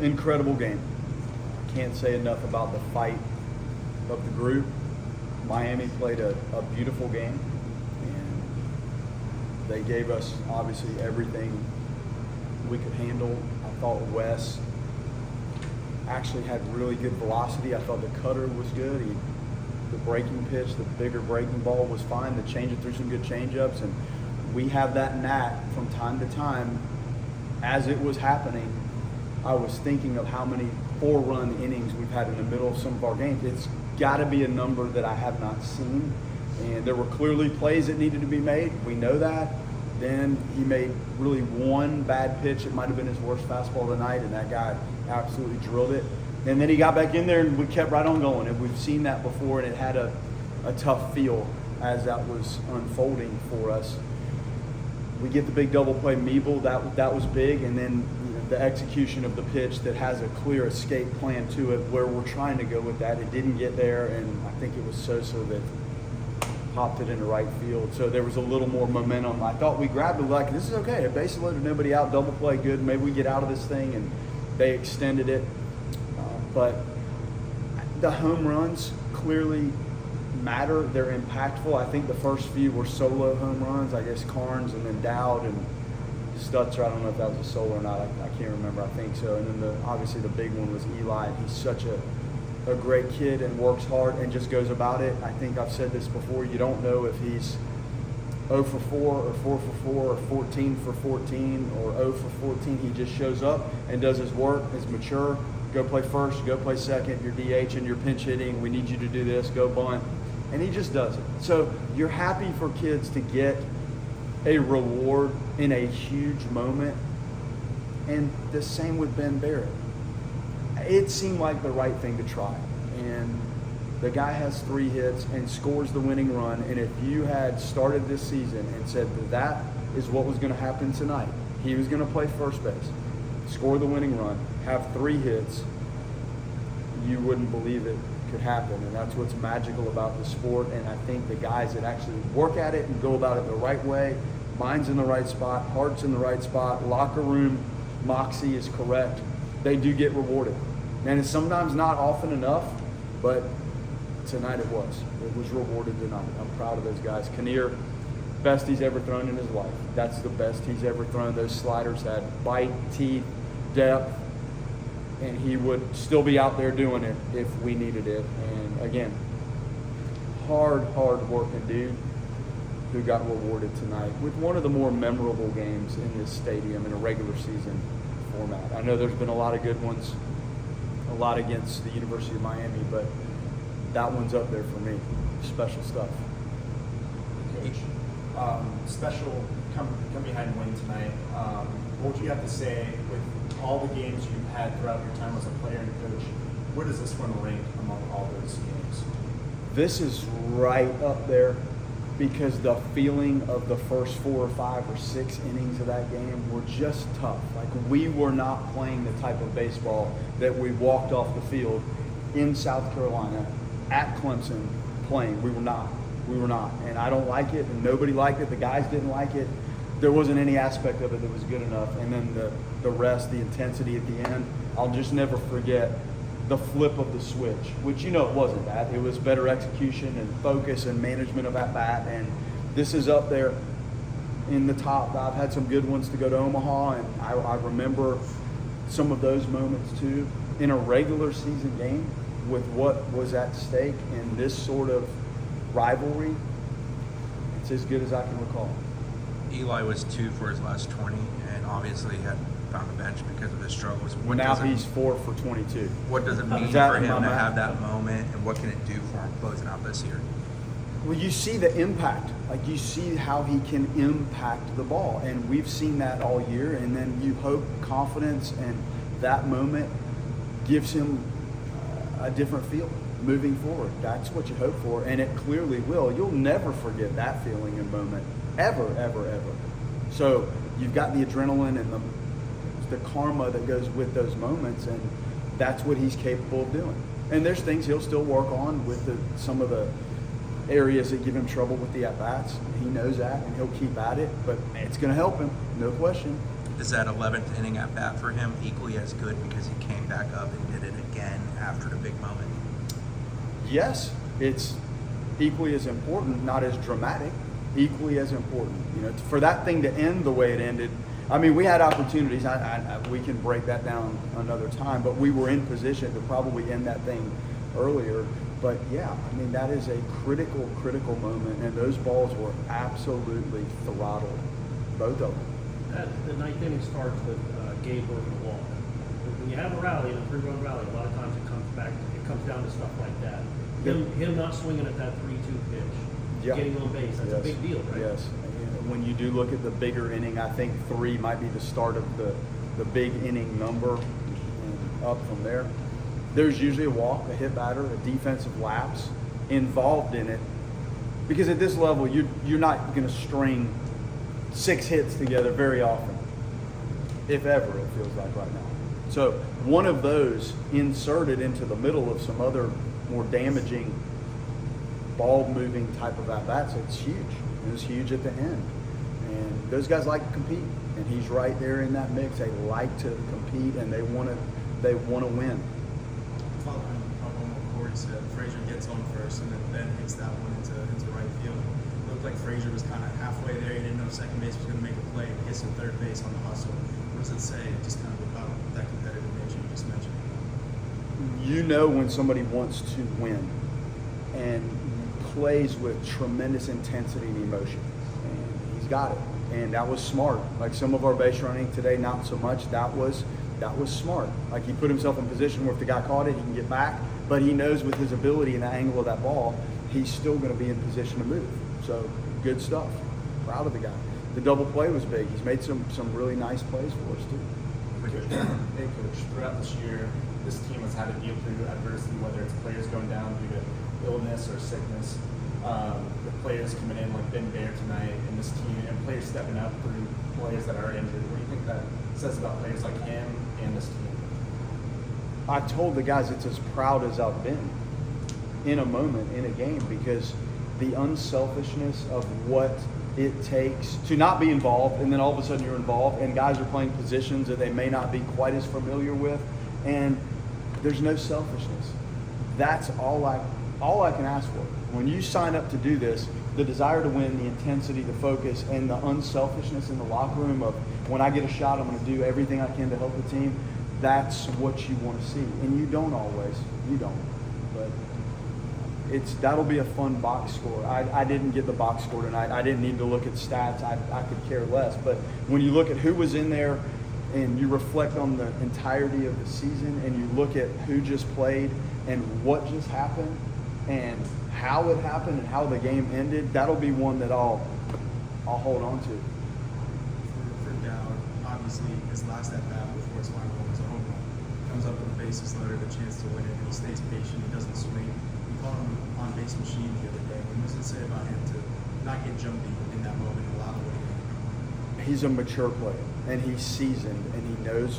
incredible game. I can't say enough about the fight of the group. Miami played a beautiful game, and they gave us obviously everything we could handle. I thought Wes actually had really good velocity. I thought the cutter was good. The breaking pitch, the bigger breaking ball was fine. The change-up threw some good change-ups, and we have that knack from time to time. As it was happening, I was thinking of how many 4-run innings we've had in the middle of some of our games. It's got to be a number that I have not seen, and there were clearly plays that needed to be made. We know that. Then he made really one bad pitch. It might have been his worst fastball of the night, and that guy absolutely drilled it. And then he got back in there, and we kept right on going. And we've seen that before, and it had a tough feel as that was unfolding for us. We get the big double play, Meeble, that was big, and then the execution of the pitch that has a clear escape plan to it where we're trying to go with that. It didn't get there, and I think it was Sosa that popped it into right field. So there was a little more momentum. I thought we grabbed it like, this is okay. A base loaded, nobody out, double play, good. Maybe we get out of this thing, and they extended it. But the home runs clearly matter. They're impactful. I think the first few were solo home runs. I guess Carnes and then Dowd and Stutzer. I don't know if that was a solo or not. I can't remember. I think so. And then obviously the big one was Eli. He's such a great kid and works hard and just goes about it. I think I've said this before. You don't know if he's 0 for 4 or 4 for 4 or 14 for 14 or 0 for 14. He just shows up and does his work, is mature. Go play first, go play second, you're DH and you're pinch hitting, we need you to do this, go bunt. And he just does it. So you're happy for kids to get a reward in a huge moment. And the same with Ben Barrett. It seemed like the right thing to try. And the guy has 3 hits and scores the winning run. And if you had started this season and said that is what was going to happen tonight, he was going to play first base, score the winning run, have 3 hits, you wouldn't believe it could happen. And that's what's magical about the sport. And I think the guys that actually work at it and go about it the right way, mind's in the right spot, heart's in the right spot, locker room moxie is correct, they do get rewarded. And it's sometimes not often enough, but tonight it was. It was rewarded tonight. I'm proud of those guys. Kinnear, best he's ever thrown in his life. That's the best he's ever thrown. Those sliders had bite, teeth, depth, and he would still be out there doing it if we needed it. And again, hard working dude who got rewarded tonight with one of the more memorable games in this stadium in a regular season format. I know there's been a lot of good ones, a lot against the University of Miami, but that one's up there for me. Special stuff. Coach, special come behind win tonight. What would you have to say with all the games you've had throughout your time as a player and coach? Where does this one rank among all those games? This is right up there because the feeling of the first 4 or 5 or 6 innings of that game were just tough. Like, we were not playing the type of baseball that we walked off the field in South Carolina at Clemson playing. We were not. And I don't like it, and nobody liked it. The guys didn't like it. There wasn't any aspect of it that was good enough. And then the rest, the intensity at the end, I'll just never forget the flip of the switch, which, it wasn't that. It was better execution and focus and management of at bat. And this is up there in the top. I've had some good ones to go to Omaha, and I remember some of those moments too. In a regular season game with what was at stake in this sort of rivalry, it's as good as I can recall. Eli was 2 for his last 20, and obviously had found the bench because of his struggles. Now he's 4 for 22. What does it mean for him to have that moment, and what can it do for him closing out this year? Well, you see the impact. Like, you see how he can impact the ball, and we've seen that all year. And then you hope confidence and that moment gives him a different feel moving forward. That's what you hope for, and it clearly will. You'll never forget that feeling and moment, ever. So you've got the adrenaline and the karma that goes with those moments, and that's what he's capable of doing. And there's things he'll still work on with some of the areas that give him trouble with the at-bats. He knows that, and he'll keep at it, but it's going to help him, no question. Is that 11th inning at bat for him equally as good because he came back up and did it again after the big moment? Yes, it's equally as important, not as dramatic, equally as important. You know, for that thing to end the way it ended, I mean, we had opportunities. We can break that down another time, but we were in position to probably end that thing earlier. But yeah, I mean, that is a critical moment, and those balls were absolutely throttled, both of them. The ninth inning starts with Gabe working the walk. When you have a rally, a 3-run rally, a lot of times it comes down to stuff like that. Him not swinging at that 3-2 pitch, Yeah. getting on base, that's a big deal, right? Yes. And when you do look at the bigger inning, I think 3 might be the start of the big inning number, and up from there. There's usually a walk, a hit batter, a defensive lapse involved in it, because at this level, you're not going to string 6 hits together very often, if ever, it feels like right now. So one of those inserted into the middle of some other more damaging ball-moving type of at-bats, it's huge. It was huge at the end. And those guys like to compete, and he's right there in that mix. They like to compete, and they want to win. Following up on what Corey said, Frazier gets on first, and then Ben hits that one into right field. It looked like Frazier was kind of halfway there. He didn't know second base was going to make a play. He gets to third base on the hustle. What does it say just kind of about that competitive nature you just mentioned? You know when somebody wants to win and plays with tremendous intensity and emotion. And he's got it. And that was smart. Like some of our base running today, not so much. That was smart. Like he put himself in position where if the guy caught it, he can get back. But he knows with his ability and the angle of that ball, he's still going to be in position to move. So good stuff. Proud of the guy. The double play was big. He's made some really nice plays for us too. Hey, Coach, throughout this year, this team has had to deal through adversity, whether it's players going down due to illness or sickness. The players coming in like Ben Barrett tonight, and this team, and players stepping up through players that are injured. What do you think that says about players like him and this team? I told the guys it's as proud as I've been in a moment, in a game, because the unselfishness of what it takes to not be involved, and then all of a sudden you're involved, and guys are playing positions that they may not be quite as familiar with, and there's no selfishness. That's all I can ask for. When you sign up to do this, the desire to win, the intensity, the focus, and the unselfishness in the locker room of when I get a shot, I'm going to do everything I can to help the team. That's what you want to see. And you don't always. You don't. But that'll be a fun box score. I didn't get the box score tonight. I didn't need to look at stats. I could care less. But when you look at who was in there and you reflect on the entirety of the season and you look at who just played and what just happened and how it happened and how the game ended, that'll be one that I'll hold on to. For Dowd, obviously his last at bat before his final one was a home run. Comes up with a bases loaded, a chance to win it, and he stays patient. He doesn't swing. We called him on base machine the other day. What does it say about him to not get jumpy in that moment and allow the win? He's a mature player, and he's seasoned, and he knows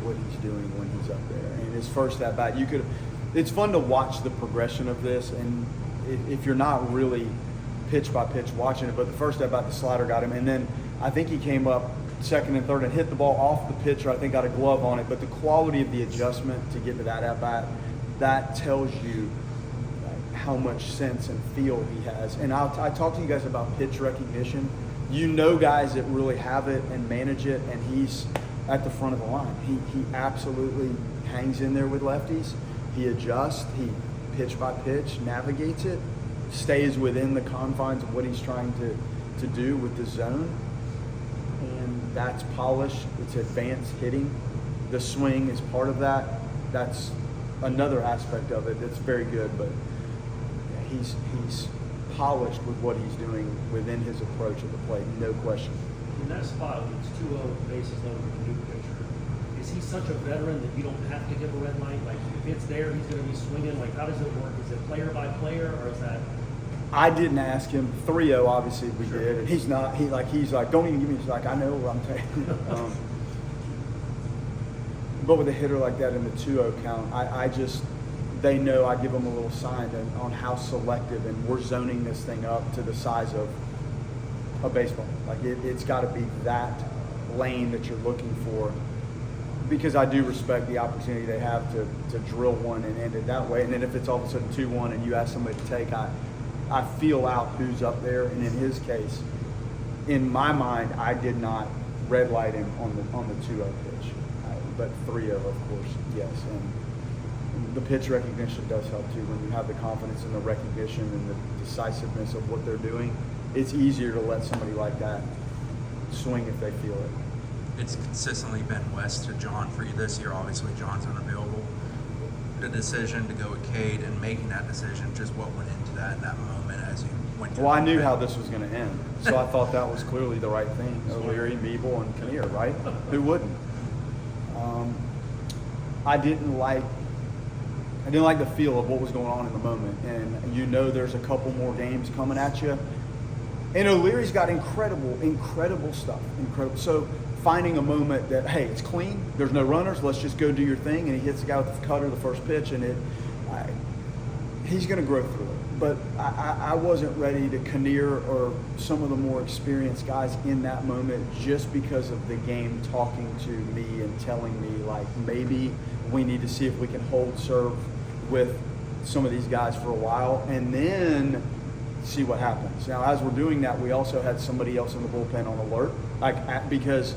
what he's doing when he's up there. And his first at bat, it's fun to watch the progression of this, and if you're not really pitch by pitch watching it, but the first at bat, the slider got him, and then I think he came up second and third and hit the ball off the pitcher. I think got a glove on it, but the quality of the adjustment to get to that at bat, that tells you how much sense and feel he has. And I talked to you guys about pitch recognition. You know guys that really have it and manage it, and he's at the front of the line. He absolutely hangs in there with lefties. He adjusts, he pitch by pitch, navigates it, stays within the confines of what he's trying to do with the zone. And that's polished, it's advanced hitting. The swing is part of that. That's another aspect of it that's very good, but he's polished with what he's doing within his approach at the plate, no question. In that spot, when it's 2-0 bases loaded with a new pitcher, is he such a veteran that you don't have to give a red light? Like, if it's there, he's going to be swinging. Like, how does it work? Is it player by player, or is that? I didn't ask him. 3-0, obviously we Sure. did, and he's like, don't even give me. He's like, I know what I'm taking. But with a hitter like that in the 2-0 count, they know I give them a little sign on how selective, and we're zoning this thing up to the size of a baseball. Like it's got to be that lane that you're looking for, because I do respect the opportunity they have to drill one and end it that way. And then if it's all of a sudden 2-1 and you ask somebody to take, I feel out who's up there. And in his case, in my mind, I did not red light him on the 2-0 pitch, but 3-0, of course, yes. And the pitch recognition does help too. When you have the confidence and the recognition and the decisiveness of what they're doing, it's easier to let somebody like that swing if they feel it. It's consistently been West to John for you this year. Obviously, John's unavailable. The decision to go with Cade and making that decision, just what went into that in that moment as you went to Well, I the knew bullpen? how this was going to end, so I thought that was clearly the right thing. O'Leary, Beeble, and Kinnear, right? Who wouldn't? I didn't like the feel of what was going on in the moment, and you know there's a couple more games coming at you. And O'Leary's got incredible stuff. Incredible. So finding a moment that, hey, it's clean, there's no runners, let's just go do your thing, and he hits the guy with the cutter the first pitch, and he's going to grow through it. But I wasn't ready to Kinnear or some of the more experienced guys in that moment just because of the game talking to me and telling me, like, maybe we need to see if we can hold serve with some of these guys for a while and then see what happens. Now, as we're doing that, we also had somebody else in the bullpen on alert, because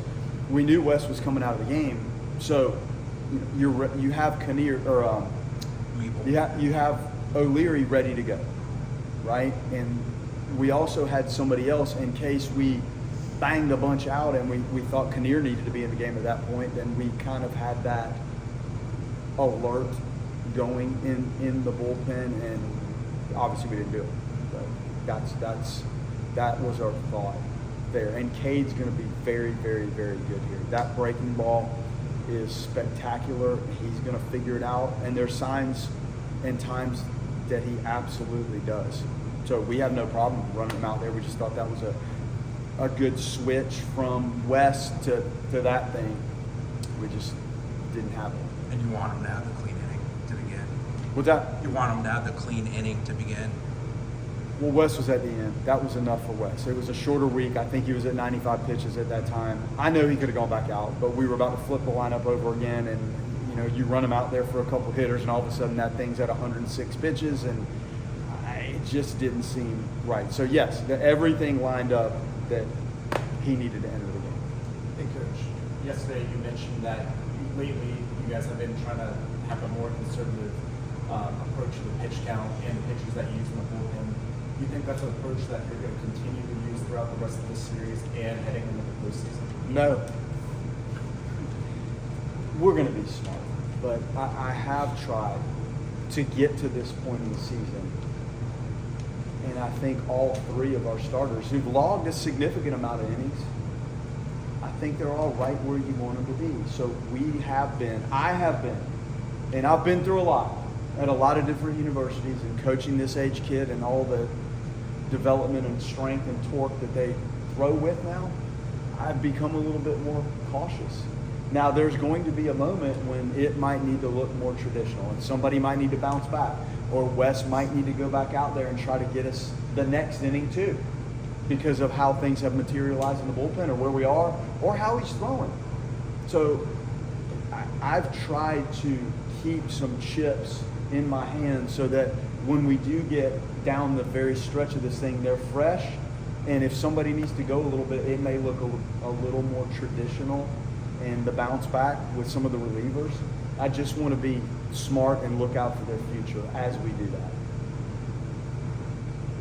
we knew West was coming out of the game. So you have Kinnear or you have O'Leary ready to go, right? And we also had somebody else in case we banged a bunch out and we thought Kinnear needed to be in the game at that point. Then we kind of had that alert going in the bullpen, and obviously we didn't do it. But that was our thought there. And Cade's going to be very, very, very good here. That breaking ball is spectacular. He's going to figure it out, and there's signs and times that he absolutely does. So we have no problem running him out there. We just thought that was a good switch from West to that thing. We just didn't have it. And you want him to have the clean inning to begin. What's that? You want him to have the clean inning to begin. Well, West was at the end. That was enough for West. It was a shorter week. I think he was at 95 pitches at that time. I know he could have gone back out, but we were about to flip the lineup over again, and you run him out there for a couple hitters, and all of a sudden that thing's at 106 pitches, and it just didn't seem right. So yes, everything lined up that he needed to enter the game. Hey, Coach. Yesterday you mentioned that lately you guys have been trying to have a more conservative approach to the pitch count and the pitchers that you use in the bullpen. Do you think that's an approach that you're going to continue to use throughout the rest of the series and heading into the postseason? No. We're going to be smart, but I have tried to get to this point in the season, and I think all three of our starters who've logged a significant amount of innings, I think they're all right where you want them to be. So I have been, and I've been through a lot at a lot of different universities and coaching this age kid and all the development and strength and torque that they throw with now. I've become a little bit more cautious. Now, there's going to be a moment when it might need to look more traditional, and somebody might need to bounce back, or Wes might need to go back out there and try to get us the next inning too, because of how things have materialized in the bullpen or where we are or how he's throwing. So I've tried to keep some chips in my hand so that when we do get down the very stretch of this thing, they're fresh. And if somebody needs to go a little bit, it may look a little more traditional and the bounce back with some of the relievers. I just want to be smart and look out for their future as we do that.